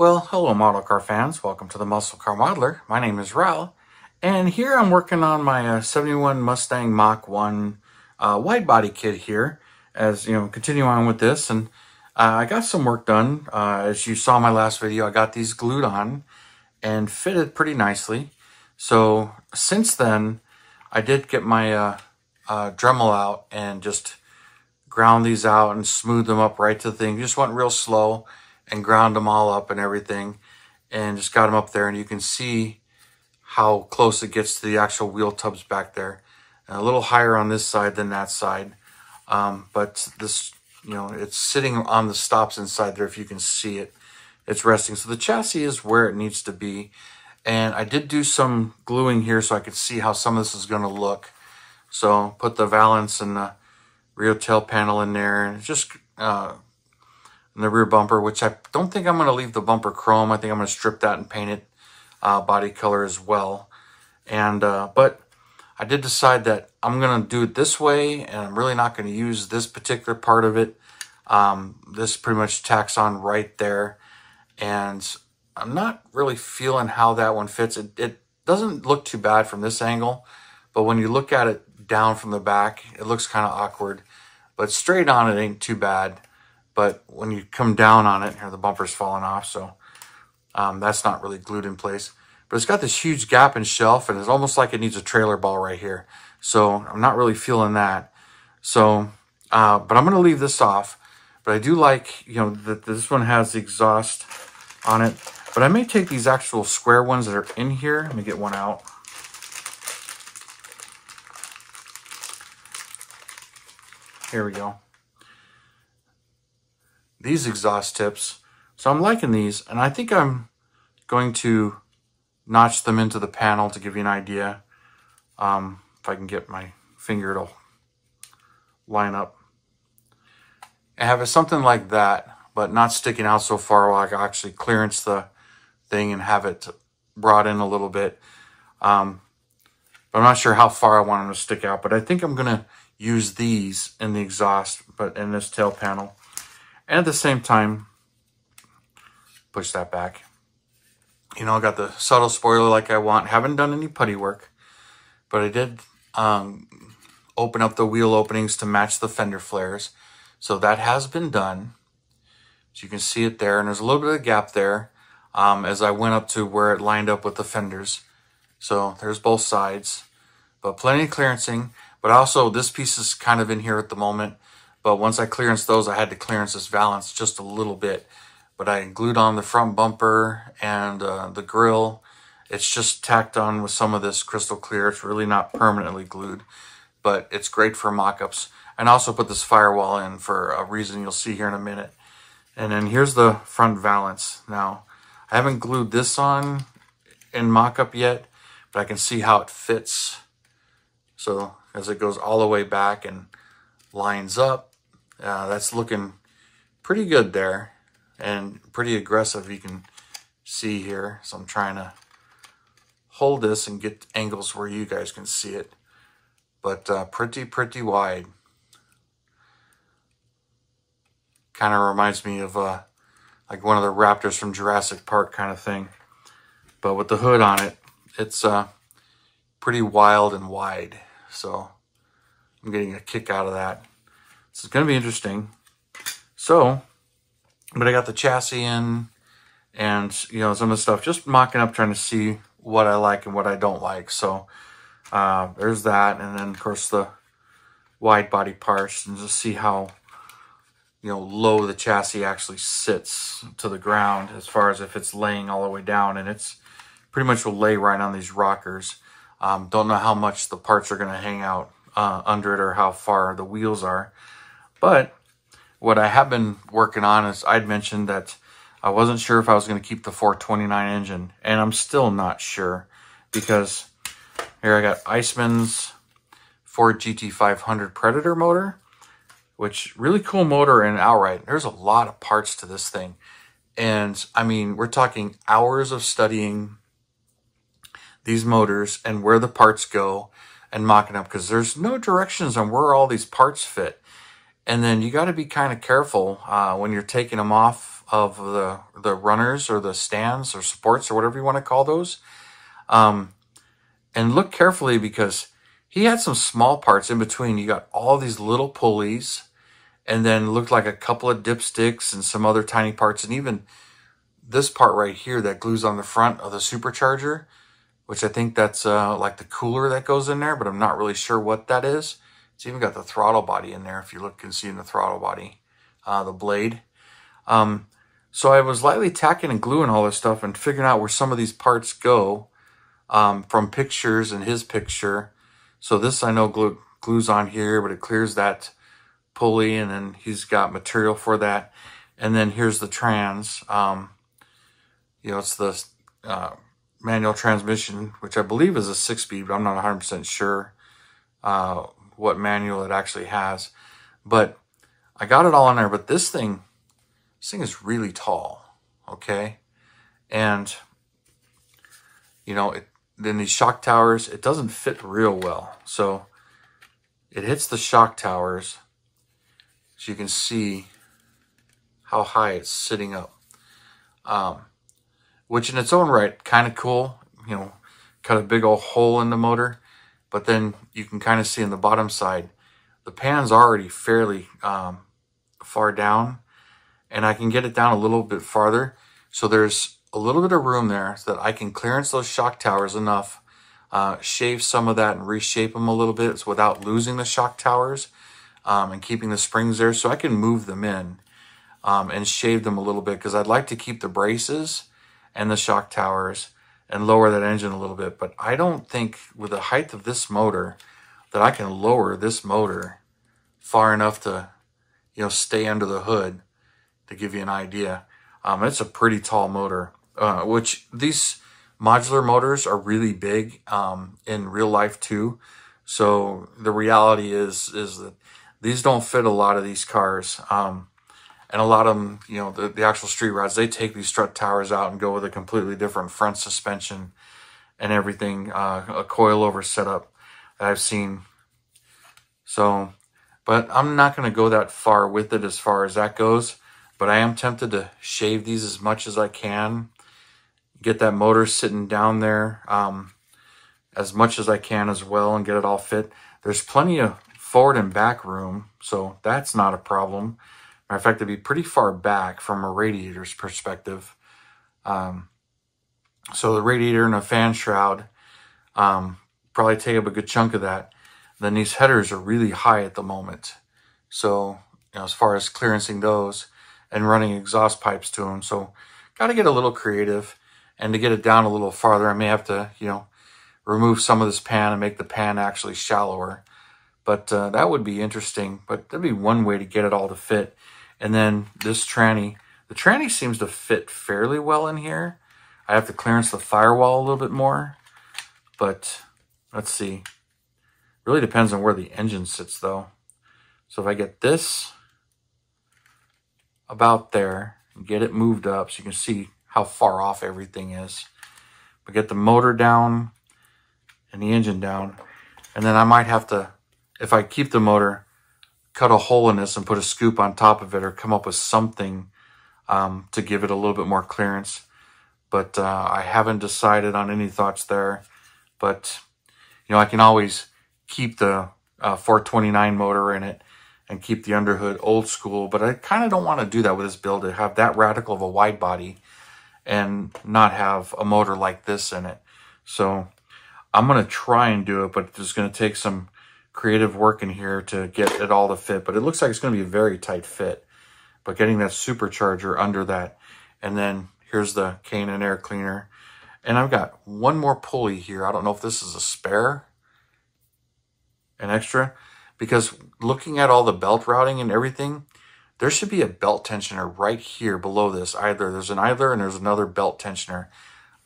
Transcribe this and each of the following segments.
Well, hello model car fans. Welcome to the Muscle Car Modeler. My name is Revell, and here I'm working on my 71 Mustang Mach1 wide body kit here. As you know, continue on with this, and I got some work done. As you saw in my last video, I got these glued on and fitted pretty nicely. So since then, I did get my Dremel out and just ground these out and smooth them up right to the thing. Just went real slow and ground them all up and everything, and just got them up there, and you can see how close it gets to the actual wheel tubs back there. And a little higher on this side than that side, but this, you know, it's sitting on the stops inside there. If you can see it, it's resting. So the chassis is where it needs to be, and I did do some gluing here so I could see how some of this is going to look. So put the valance and the rear tail panel in there, and just and the rear bumper, which I don't think I'm going to leave the bumper chrome. I think I'm going to strip that and paint it body color as well. And but I did decide that I'm going to do it this way, and I'm really not going to use this particular part of it. This pretty much tacks on right there, and I'm not really feeling how that one fits. It doesn't look too bad from this angle, but when you look at it down from the back, it looks kind of awkward. But straight on, it ain't too bad. But when you come down on it, here the bumper's falling off, so that's not really glued in place. But it's got this huge gap and shelf, and it's almost like it needs a trailer ball right here. So I'm not really feeling that. So, but I'm going to leave this off. But I do like, you know, that this one has the exhaust on it. But I may take these actual square ones that are in here. Let me get one out. Here we go. These exhaust tips. So I'm liking these, and I think I'm going to notch them into the panel to give you an idea. If I can get my finger to line up. I have something like that, but not sticking out so far where I can actually clearance the thing and have it brought in a little bit. But I'm not sure how far I want them to stick out, but I think I'm going to use these in the exhaust, but in this tail panel. And at the same time, push that back. You know, I got the subtle spoiler like I want. Haven't done any putty work, but I did open up the wheel openings to match the fender flares. So that has been done. So you can see it there, and there's a little bit of gap there as I went up to where it lined up with the fenders. So there's both sides, but plenty of clearancing. But also this piece is kind of in here at the moment. But once I clearance those, I had to clearance this valance just a little bit. But I glued on the front bumper and the grill. It's just tacked on with some of this crystal clear. It's really not permanently glued, but it's great for mock-ups. And I also put this firewall in for a reason you'll see here in a minute. And then here's the front valance. Now, I haven't glued this on in mock-up yet, but I can see how it fits. So as it goes all the way back and lines up, that's looking pretty good there and pretty aggressive, you can see here. So I'm trying to hold this and get angles where you guys can see it, but pretty wide. Kind of reminds me of like one of the raptors from Jurassic Park kind of thing, but with the hood on it, it's pretty wild and wide. So I'm getting a kick out of that. So it's going to be interesting. So, but I got the chassis in, and you know, some of the stuff, just mocking up, trying to see what I like and what I don't like. So there's that, and then of course the wide body parts, and just see how, you know, low the chassis actually sits to the ground as far as if it's laying all the way down, and it's pretty much will lay right on these rockers. Don't know how much the parts are going to hang out under it or how far the wheels are. But what I have been working on is, I'd mentioned that I wasn't sure if I was going to keep the 429 engine, and I'm still not sure, because here I got Iceman's Ford GT500 Predator motor, which really cool motor and outright. There's a lot of parts to this thing. And I mean, we're talking hours of studying these motors and where the parts go and mocking up, because there's no directions on where all these parts fit. And then you got to be kind of careful when you're taking them off the runners or the stands or supports or whatever you want to call those. And look carefully, because he had some small parts in between. You got all these little pulleys, and then looked like a couple of dipsticks and some other tiny parts, and even this part right here that glues on the front of the supercharger, which I think that's like the cooler that goes in there, but I'm not really sure what that is. It's even got the throttle body in there, if you look and see in the throttle body, the blade. So I was lightly tacking and gluing all this stuff and figuring out where some of these parts go from pictures and his picture. So this I know glues on here, but it clears that pulley, and then he's got material for that. And then here's the trans. You know, it's the manual transmission, which I believe is a 6-speed, but I'm not 100% sure what manual it actually has. But I got it all in there. But this thing is really tall, okay? And, you know, then these shock towers, it doesn't fit real well. So it hits the shock towers, so you can see how high it's sitting up. Which in its own right, kind of cool, you know, cut a big old hole in the motor. But then you can kind of see in the bottom side, the pan's already fairly far down, and I can get it down a little bit farther. So there's a little bit of room there so that I can clearance those shock towers enough, shave some of that and reshape them a little bit without losing the shock towers, and keeping the springs there, so I can move them in and shave them a little bit, because I'd like to keep the braces and the shock towers and lower that engine a little bit. But I don't think with the height of this motor that I can lower this motor far enough to, you know, stay under the hood, to give you an idea. It's a pretty tall motor, which these modular motors are really big in real life too. So the reality is that these don't fit a lot of these cars. And a lot of them, you know, the actual street rods, they take these strut towers out and go with a completely different front suspension and everything, a coilover setup that I've seen. So, but I'm not going to go that far with it as far as that goes. But I am tempted to shave these as much as I can, get that motor sitting down there as much as I can as well, and get it all fit. There's plenty of forward and back room, so that's not a problem. Matter of fact, it'd be pretty far back from a radiator's perspective. So the radiator and a fan shroud probably take up a good chunk of that. Then these headers are really high at the moment. So, you know, as far as clearancing those and running exhaust pipes to them. So got to get a little creative. And to get it down a little farther, I may have to, you know, remove some of this pan and make the pan actually shallower. But that would be interesting. But that'd be one way to get it all to fit. And then this tranny, the tranny seems to fit fairly well in here. I have to clearance the firewall a little bit more. But let's see. Really depends on where the engine sits though. So if I get this about there and get it moved up so you can see how far off everything is. But get the motor down and the engine down. And then I might have to, if I keep the motor, cut a hole in this and put a scoop on top of it, or come up with something to give it a little bit more clearance. But I haven't decided on any thoughts there. But, you know, I can always keep the 429 motor in it and keep the underhood old school. But I kind of don't want to do that with this build, to have that radical of a wide body and not have a motor like this in it. So I'm going to try and do it, but it's going to take some creative work in here to get it all to fit. But it looks like it's going to be a very tight fit. But getting that supercharger under that. And then here's the K&N air cleaner. And I've got one more pulley here. I don't know if this is a spare, an extra, because looking at all the belt routing and everything, there should be a belt tensioner right here below this. Either there's an idler and there's another belt tensioner.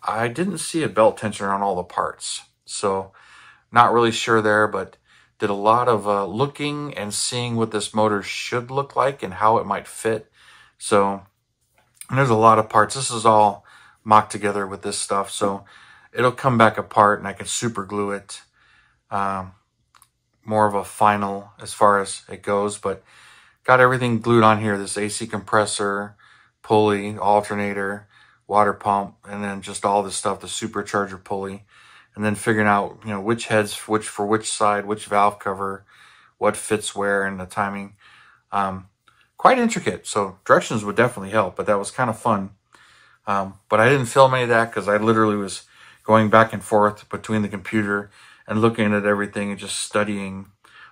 I didn't see a belt tensioner on all the parts. So not really sure there, but did a lot of looking and seeing what this motor should look like and how it might fit. So, and there's a lot of parts. This is all mocked together with this stuff. So it'll come back apart and I can super glue it. More of a final as far as it goes, but got everything glued on here. This AC compressor, pulley, alternator, water pump, and then just all this stuff, the supercharger pulley, and then figuring out, you know, which heads, for which side, which valve cover, what fits where, and the timing. Quite intricate, so directions would definitely help, but that was kind of fun. But I didn't film any of that because I literally was going back and forth between the computer and looking at everything and just studying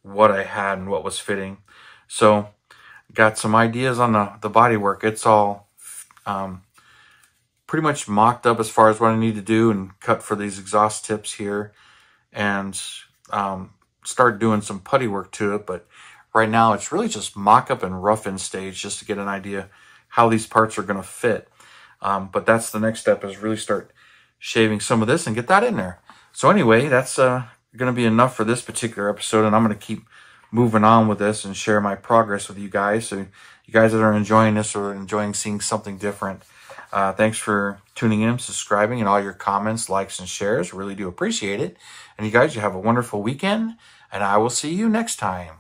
what I had and what was fitting. So got some ideas on the body work. It's all pretty much mocked up as far as what I need to do and cut for these exhaust tips here, and start doing some putty work to it. But right now it's really just mock up and rough in stage just to get an idea how these parts are going to fit. But that's the next step, is really start shaving some of this and get that in there. So anyway, that's going to be enough for this particular episode, and I'm going to keep moving on with this and share my progress with you guys. So you guys that are enjoying this or enjoying seeing something different, thanks for tuning in, subscribing, and all your comments, likes, and shares. Really do appreciate it. And you guys, you have a wonderful weekend, and I will see you next time.